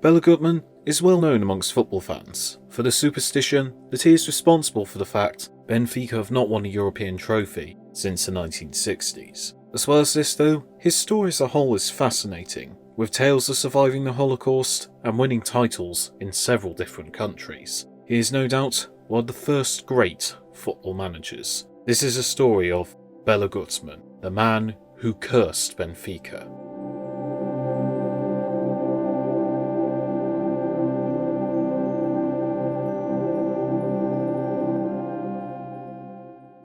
Bela Guttmann is well known amongst football fans for the superstition that he is responsible for the fact Benfica have not won a European trophy since the 1960s. As well as this though, his story as a whole is fascinating, with tales of surviving the Holocaust and winning titles in several different countries. He is no doubt one of the first great football managers. This is a story of Bela Guttmann, the man who cursed Benfica.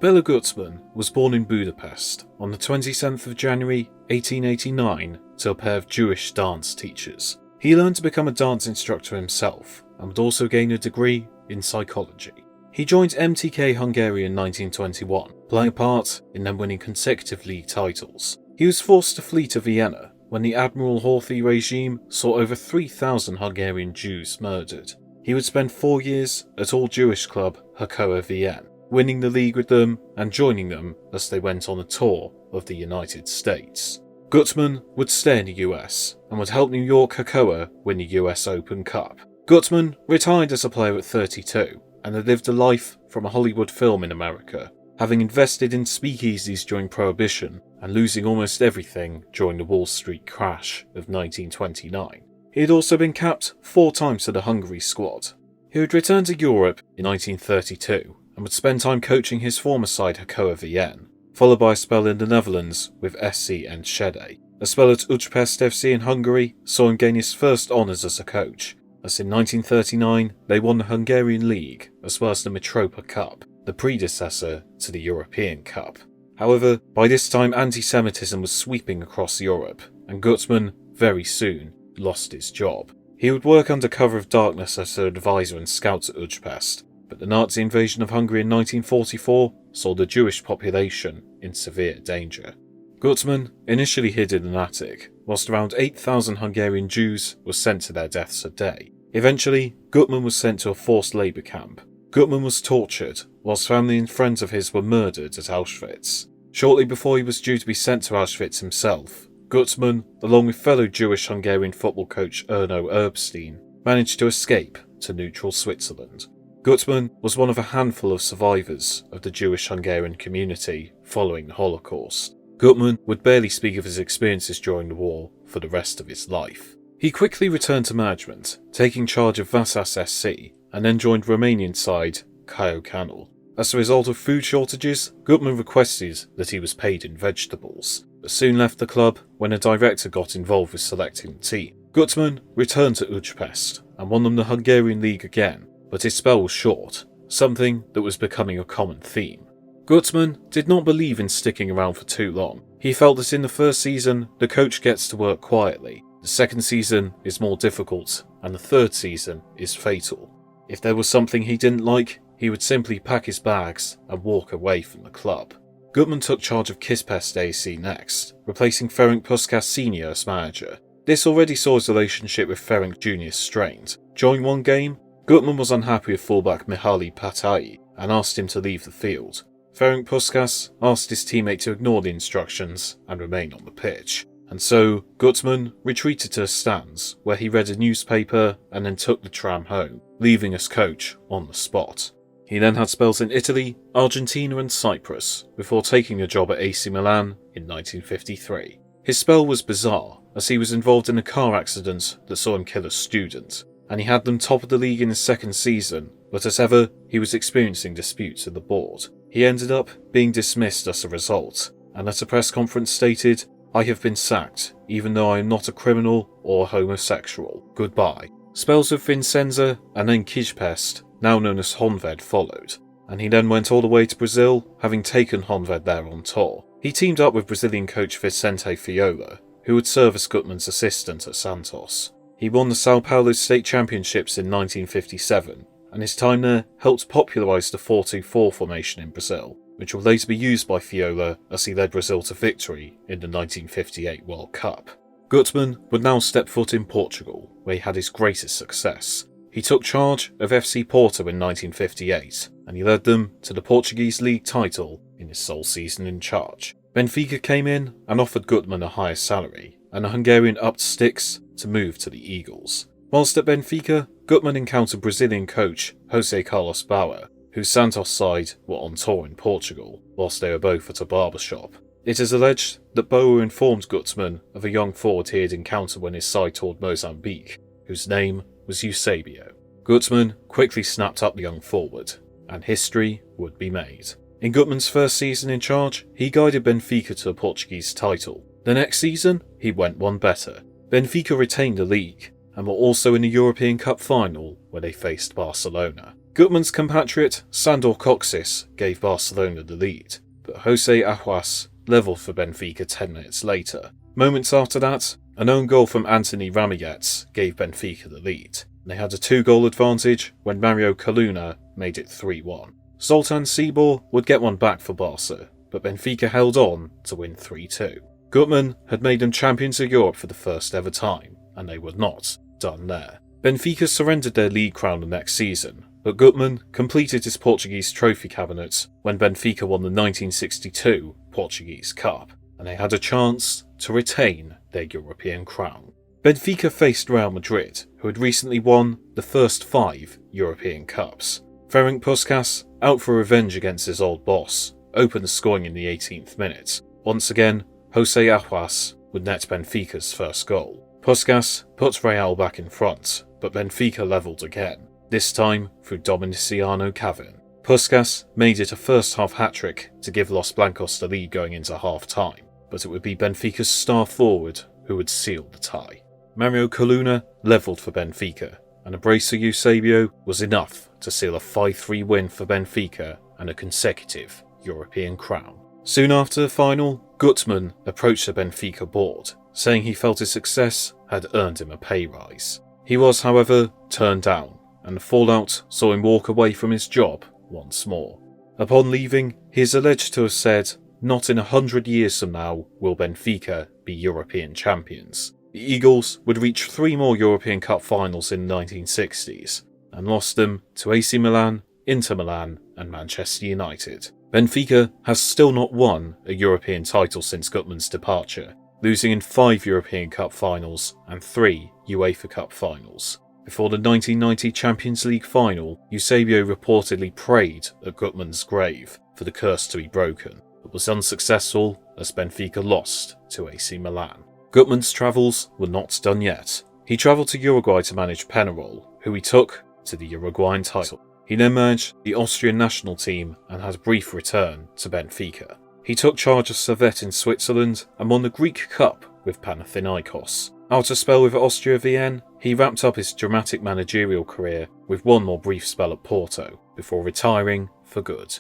Bela Guttmann was born in Budapest on the 27th of January 1889 to a pair of Jewish dance teachers. He learned to become a dance instructor himself and would also gain a degree in psychology. He joined MTK Hungary in 1921, playing a part in them winning consecutive league titles. He was forced to flee to Vienna when the Admiral Horthy regime saw over 3,000 Hungarian Jews murdered. He would spend 4 years at all-Jewish club Hakoah Vienna, winning the league with them and joining them as they went on a tour of the United States. Guttmann would stay in the US and would help New York Hakoah win the US Open Cup. Guttmann retired as a player at 32 and had lived a life from a Hollywood film in America, having invested in speakeasies during Prohibition and losing almost everything during the Wall Street crash of 1929. He had also been capped 4 times to the Hungary squad. He would return to Europe in 1932 and would spend time coaching his former side Hakoah Vienna, followed by a spell in the Netherlands with SC Enschede. A spell at Újpest FC in Hungary saw him gain his first honours as a coach, as in 1939 they won the Hungarian League as well as the Mitropa Cup, the predecessor to the European Cup. However, by this time anti-Semitism was sweeping across Europe, and Guttmann very soon lost his job. He would work under cover of darkness as an advisor and scout at Újpest, but the Nazi invasion of Hungary in 1944 saw the Jewish population in severe danger. Guttmann initially hid in an attic, whilst around 8,000 Hungarian Jews were sent to their deaths a day. Eventually, Guttmann was sent to a forced labour camp. Guttmann was tortured, whilst family and friends of his were murdered at Auschwitz. Shortly before he was due to be sent to Auschwitz himself, Guttmann, along with fellow Jewish Hungarian football coach Erno Erbstein, managed to escape to neutral Switzerland. Guttmann was one of a handful of survivors of the Jewish Hungarian community following the Holocaust. Guttmann would barely speak of his experiences during the war for the rest of his life. He quickly returned to management, taking charge of Vasas SC, and then joined Romanian side Caiucanul. As a result of food shortages, Guttmann requested that he was paid in vegetables, but soon left the club when a director got involved with selecting the team. Guttmann returned to Újpest and won them the Hungarian League again, but his spell was short, something that was becoming a common theme. Guttmann did not believe in sticking around for too long. He felt that in the first season, the coach gets to work quietly, the second season is more difficult, and the third season is fatal. If there was something he didn't like, he would simply pack his bags and walk away from the club. Guttmann took charge of Kispest AC next, replacing Ferenc Puskás Sr. as manager. This already saw his relationship with Ferenc Jr. strained. During one game, Guttmann was unhappy with fullback Mihaly Patai and asked him to leave the field. Ferenc Puskás asked his teammate to ignore the instructions and remain on the pitch, and so Guttmann retreated to the stands where he read a newspaper and then took the tram home, leaving as coach on the spot. He then had spells in Italy, Argentina and Cyprus before taking a job at AC Milan in 1953. His spell was bizarre as he was involved in a car accident that saw him kill a student, and he had them top of the league in his second season, but as ever, he was experiencing disputes with the board. He ended up being dismissed as a result, and at a press conference stated, "I have been sacked, even though I am not a criminal or homosexual. Goodbye." Spells with Vicenza and then Kispest, now known as Honved, followed, and he then went all the way to Brazil, having taken Honved there on tour. He teamed up with Brazilian coach Vicente Fiola, who would serve as Guttmann's assistant at Santos. He won the Sao Paulo State Championships in 1957, and his time there helped popularise the 4-2-4 formation in Brazil, which would later be used by Fiola as he led Brazil to victory in the 1958 World Cup. Guttmann would now step foot in Portugal, where he had his greatest success. He took charge of FC Porto in 1958, and he led them to the Portuguese league title in his sole season in charge. Benfica came in and offered Guttmann a higher salary, and the Hungarian upped sticks to move to the Eagles. Whilst at Benfica, Guttmann encountered Brazilian coach Jose Carlos Bauer, whose Santos side were on tour in Portugal, whilst they were both at a barbershop. It is alleged that Bauer informed Guttmann of a young forward he had encountered when his side toured Mozambique, whose name was Eusebio. Guttmann quickly snapped up the young forward, and history would be made. In Guttmann's first season in charge, he guided Benfica to a Portuguese title. The next season, he went one better. Benfica retained the league, and were also in the European Cup final where they faced Barcelona. Guttmann's compatriot Sandor Kocsis gave Barcelona the lead, but Jose Ajuas levelled for Benfica 10 minutes later. Moments after that, an own goal from Anthony Ramirez gave Benfica the lead. They had a 2-goal advantage when Mario Coluna made it 3-1. Zoltan Cibor would get one back for Barca, but Benfica held on to win 3-2. Guttmann had made them champions of Europe for the first ever time, and they were not done there. Benfica surrendered their league crown the next season, but Guttmann completed his Portuguese trophy cabinet when Benfica won the 1962 Portuguese Cup, and they had a chance to retain their European crown. Benfica faced Real Madrid, who had recently won the first 5 European Cups. Ferenc Puskás, out for revenge against his old boss, opened the scoring in the 18th minute. Once again, Jose Ajuas would net Benfica's first goal. Puskás put Real back in front, but Benfica levelled again, this time through Dominiciano Cavin. Puskás made it a first-half hat-trick to give Los Blancos the lead going into half-time, but it would be Benfica's star forward who would seal the tie. Mario Coluna levelled for Benfica, and a brace for Eusebio was enough to seal a 5-3 win for Benfica and a consecutive European crown. Soon after the final, Guttmann approached the Benfica board, saying he felt his success had earned him a pay rise. He was, however, turned down, and the fallout saw him walk away from his job once more. Upon leaving, he is alleged to have said, "Not in 100 years from now will Benfica be European champions." The Eagles would reach 3 more European Cup finals in the 1960s, and lost them to AC Milan, Inter Milan and Manchester United. Benfica has still not won a European title since Guttmann's departure, losing in 5 European Cup finals and 3 UEFA Cup finals. Before the 1990 Champions League final, Eusebio reportedly prayed at Guttmann's grave for the curse to be broken, but was unsuccessful as Benfica lost to AC Milan. Guttmann's travels were not done yet. He travelled to Uruguay to manage Penarol, who he took to the Uruguayan title. He then managed the Austrian national team and had a brief return to Benfica. He took charge of Servette in Switzerland and won the Greek Cup with Panathinaikos. After a spell with Austria Vienna, he wrapped up his dramatic managerial career with one more brief spell at Porto, before retiring for good.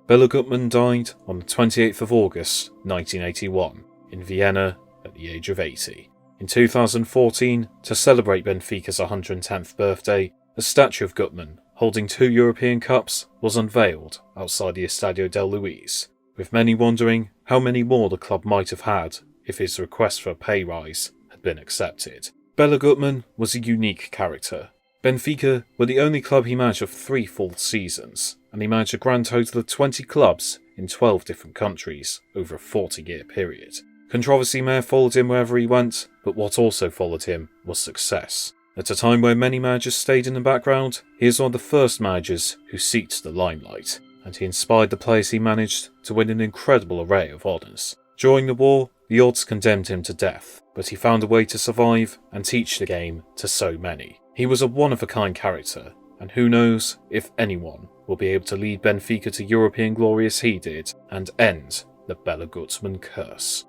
Bela Guttmann died on the 28th of August 1981 in Vienna at the age of 80. In 2014, to celebrate Benfica's 110th birthday, a statue of Guttmann holding 2 European Cups was unveiled outside the Estadio del Luis, with many wondering how many more the club might have had if his request for a pay rise had been accepted. Bela Guttmann was a unique character. Benfica were the only club he managed for 3 full seasons, and he managed a grand total of 20 clubs in 12 different countries over a 40-year period. Controversy may have followed him wherever he went, but what also followed him was success. At a time where many managers stayed in the background, he is one of the first managers who seeked the limelight, and he inspired the players he managed to win an incredible array of honours. During the war, the odds condemned him to death, but he found a way to survive and teach the game to so many. He was a one-of-a-kind character, and who knows if anyone will be able to lead Benfica to European glory as he did and end the Bela Guttmann curse.